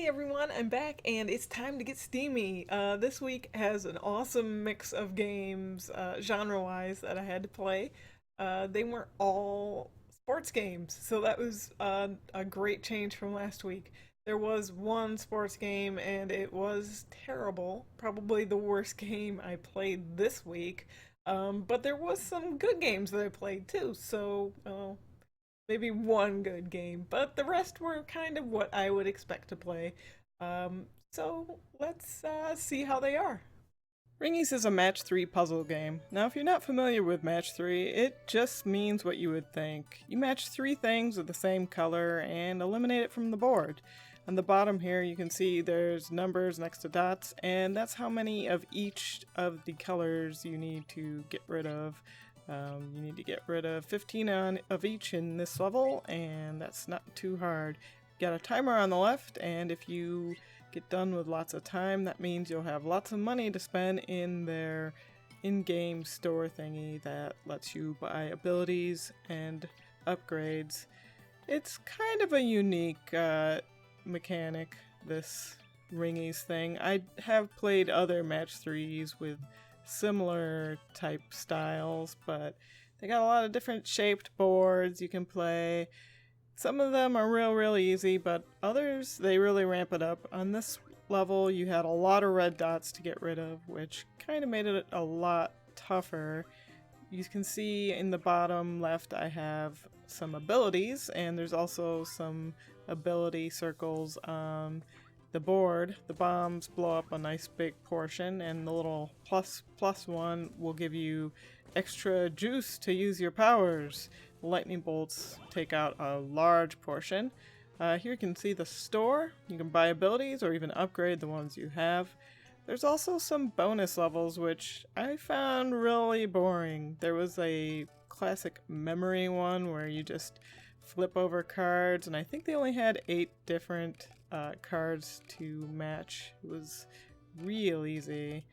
everyone, I'm back and it's time to get steamy. This week has an awesome mix of games, genre-wise, that I had to play. They weren't all sports games, so that was a great change from last week. There was one sports game and it was terrible, probably the worst game I played this week. But there was some good games that I played too, so maybe one good game, but the rest were kind of what I would expect to play. So let's see how they are. Ringies is a match 3 puzzle game. Now, if you're not familiar with match 3, it just means what you would think. You match 3 things of the same color and eliminate it from the board. On the bottom here, you can see there's numbers next to dots, and that's how many of each of the colors you need to get rid of. You need to get rid of 15 of each in this level, and that's not too hard. You got a timer on the left, and if you get done with lots of time, that means you'll have lots of money to spend in their in-game store thingy that lets you buy abilities and upgrades. It's kind of a unique mechanic, this Ringies thing. I have played other match 3s with similar type styles, but they got a lot of different shaped boards you can play. Some of them are real easy, but others they really ramp it up. On this level you had a lot of red dots to get rid of, which kind of made it a lot tougher. You can see in the bottom left I have some abilities, and there's also some ability circles on the board. The bombs blow up a nice big portion, and the little plus one will give you extra juice to use your powers. Lightning bolts take out a large portion. Here you can see the store. You can buy abilities or even upgrade the ones you have. There's also some bonus levels which I found really boring. There was a classic memory one where you just flip over cards, and I think they only had 8 different cards to match. It was real easy.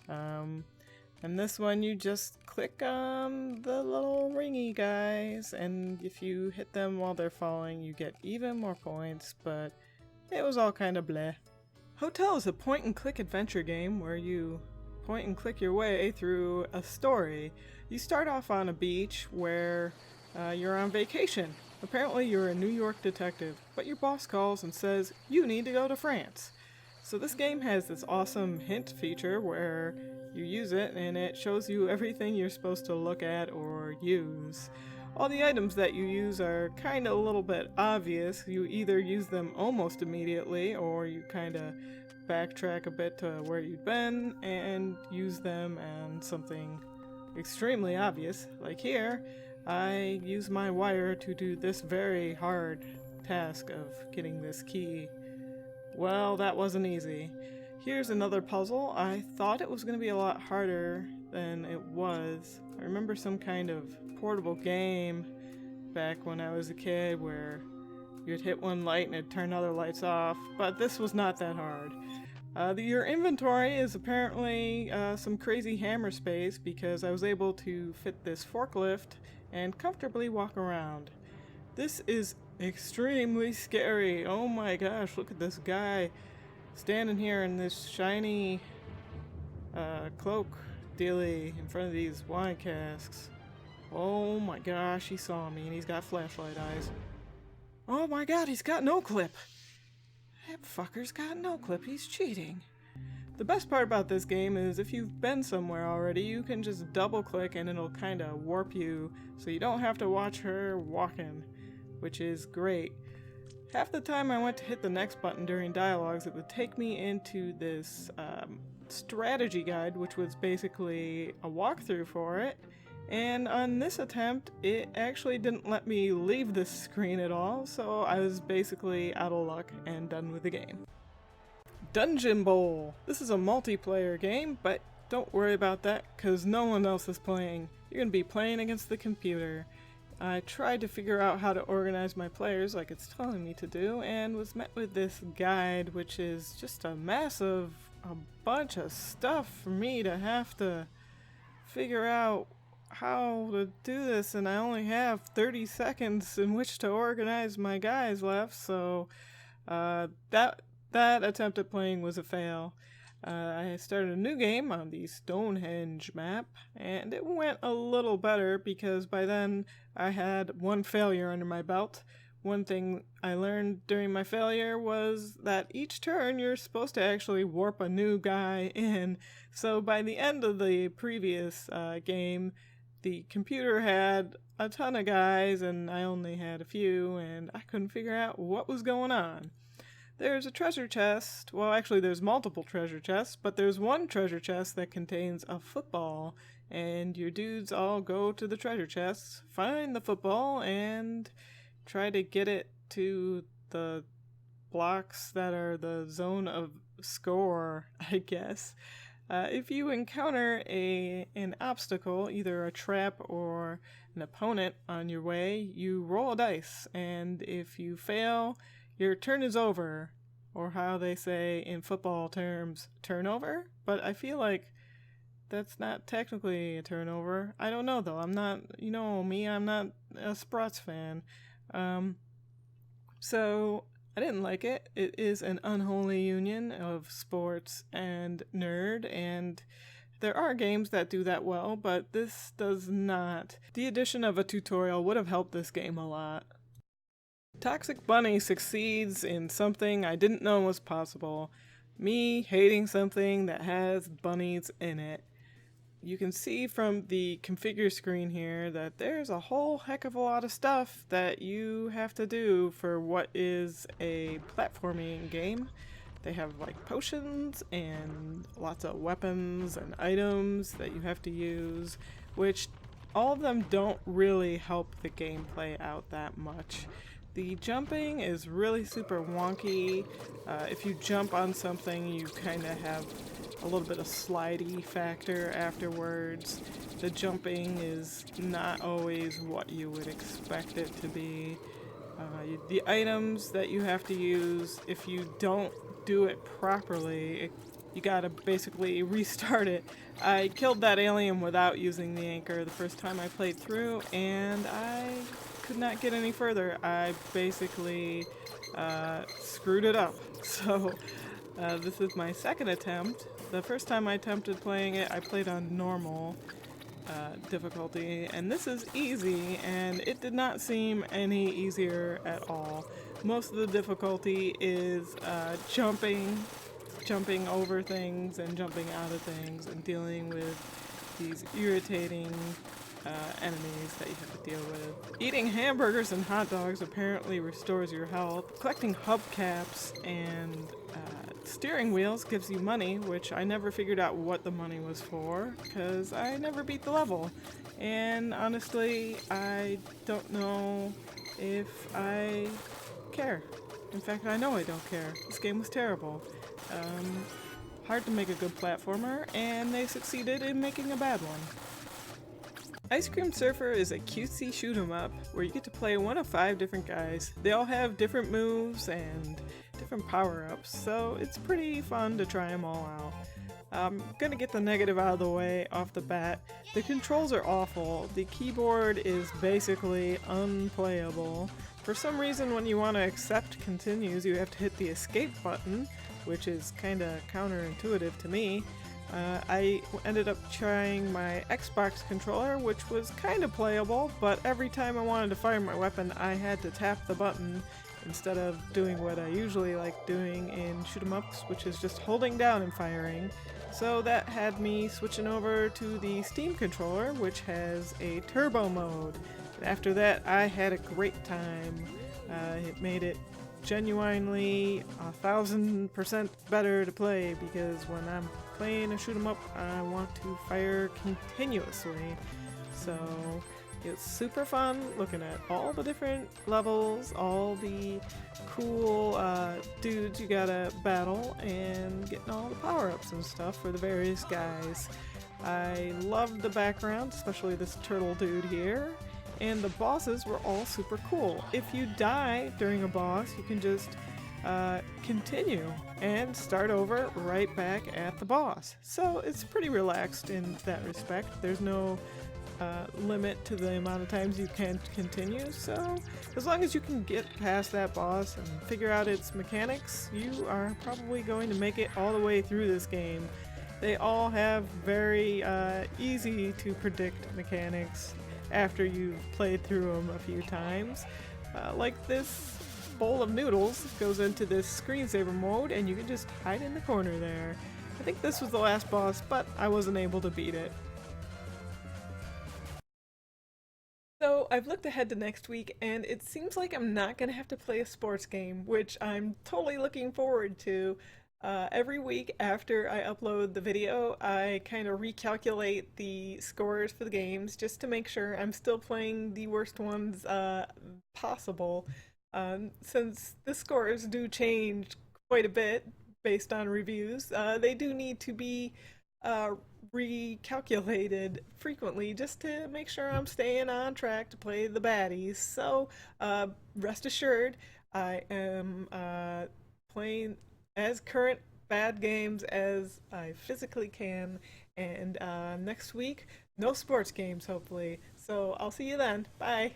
And this one you just click on the little ringy guys, and if you hit them while they're falling you get even more points, but it was all kind of bleh. Hotel is a point and click adventure game where you point and click your way through a story. You start off on a beach where you're on vacation. Apparently you're a New York detective, but your boss calls and says you need to go to France. So this game has this awesome hint feature where you use it and it shows you everything you're supposed to look at or use. All the items that you use are kind of a little bit obvious. You either use them almost immediately or you kind of backtrack a bit to where you've been and use them on something extremely obvious. Like here, I use my wire to do this very hard task of getting this key. Well, that wasn't easy. Here's another puzzle. I thought it was going to be a lot harder than it was. I remember some kind of portable game back when I was a kid where you'd hit one light and it'd turn other lights off, but this was not that hard. Your inventory is apparently some crazy hammer space because I was able to fit this forklift and comfortably walk around. This is extremely scary. Oh my gosh, look at this guy standing here in this shiny cloak dealy in front of these wine casks. Oh my gosh, he saw me and he's got flashlight eyes. Oh my god, he's got no clip. That fucker's got no clip, he's cheating. The best part about this game is if you've been somewhere already, you can just double click and it'll kinda warp you so you don't have to watch her walking, which is great. Half the time I went to hit the next button during dialogues, it would take me into this strategy guide, which was basically a walkthrough for it. And on this attempt, it actually didn't let me leave this screen at all, so I was basically out of luck and done with the game. Dungeon Bowl! This is a multiplayer game, but don't worry about that, because no one else is playing. You're going to be playing against the computer. I tried to figure out how to organize my players like it's telling me to do, and was met with this guide, which is just a bunch of stuff for me to have to figure out how to do this, and I only have 30 seconds in which to organize my guys left, so that That attempt at playing was a fail. I started a new game on the Stonehenge map, and it went a little better because by then I had one failure under my belt. One thing I learned during my failure was that each turn you're supposed to actually warp a new guy in. So by the end of the previous game, the computer had a ton of guys and I only had a few, and I couldn't figure out what was going on. There's a treasure chest. Well, actually, there's multiple treasure chests, but there's one treasure chest that contains a football, and your dudes all go to the treasure chests, find the football, and try to get it to the blocks that are the zone of score, I guess. If you encounter an obstacle, either a trap or an opponent on your way, you roll a dice, and if you fail, your turn is over, or how they say in football terms, turnover. But I feel like that's not technically a turnover. I don't know though. I'm not, you know me, I'm not a Sprots fan. So I didn't like it. It is an unholy union of sports and nerd, and there are games that do that well, but this does not. The addition of a tutorial would have helped this game a lot. Toxic Bunny succeeds in something I didn't know was possible. Me hating something that has bunnies in it. You can see from the configure screen here that there's a whole heck of a lot of stuff that you have to do for what is a platforming game. They have like potions and lots of weapons and items that you have to use, which all of them don't really help the gameplay out that much. The jumping is really super wonky. If you jump on something, you kind of have a little bit of slidey factor afterwards. The jumping is not always what you would expect it to be. The items that you have to use, if you don't do it properly, you gotta basically restart it. I killed that alien without using the anchor the first time I played through, and I could not get any further. I basically screwed it up. So this is my second attempt. The first time I attempted playing it, I played on normal difficulty, and this is easy, and it did not seem any easier at all. Most of the difficulty is jumping over things and jumping out of things and dealing with these irritating enemies that you have to deal with. Eating hamburgers and hot dogs apparently restores your health. Collecting hubcaps and steering wheels gives you money, which I never figured out what the money was for because I never beat the level. And honestly, I don't know if I care. In fact, I know I don't care. This game was terrible. Hard to make a good platformer, and they succeeded in making a bad one. Ice Cream Surfer is a cutesy shoot 'em up where you get to play one of 5 different guys. They all have different moves and different power-ups, so it's pretty fun to try them all out. I'm gonna get the negative out of the way off the bat. The controls are awful. The keyboard is basically unplayable. For some reason, when you want to accept continues, you have to hit the escape button, which is kinda counterintuitive to me. I ended up trying my Xbox controller, which was kind of playable, but every time I wanted to fire my weapon, I had to tap the button instead of doing what I usually like doing in shoot 'em ups, which is just holding down and firing. So that had me switching over to the Steam controller, which has a turbo mode. After that, I had a great time. It made it genuinely 1000% better to play because when I'm playing a shoot 'em up, I want to fire continuously. So it's super fun looking at all the different levels, all the cool dudes you gotta battle, and getting all the power-ups and stuff for the various guys. I loved the background, especially this turtle dude here. And the bosses were all super cool. If you die during a boss, you can just continue and start over right back at the boss. So it's pretty relaxed in that respect. There's no limit to the amount of times you can continue. So as long as you can get past that boss and figure out its mechanics, you are probably going to make it all the way through this game. They all have very easy to predict mechanics after you've played through them a few times. Like this bowl of noodles goes into this screensaver mode and you can just hide in the corner there. I think this was the last boss, but I wasn't able to beat it. So I've looked ahead to next week and it seems like I'm not going to have to play a sports game, which I'm totally looking forward to. Every week after I upload the video, I kind of recalculate the scores for the games just to make sure I'm still playing the worst ones possible. Since the scores do change quite a bit based on reviews, they do need to be uh, recalculated frequently just to make sure I'm staying on track to play the baddies. So rest assured, I am playing as current bad games as I physically can. And next week, no sports games, hopefully. So I'll see you then. Bye.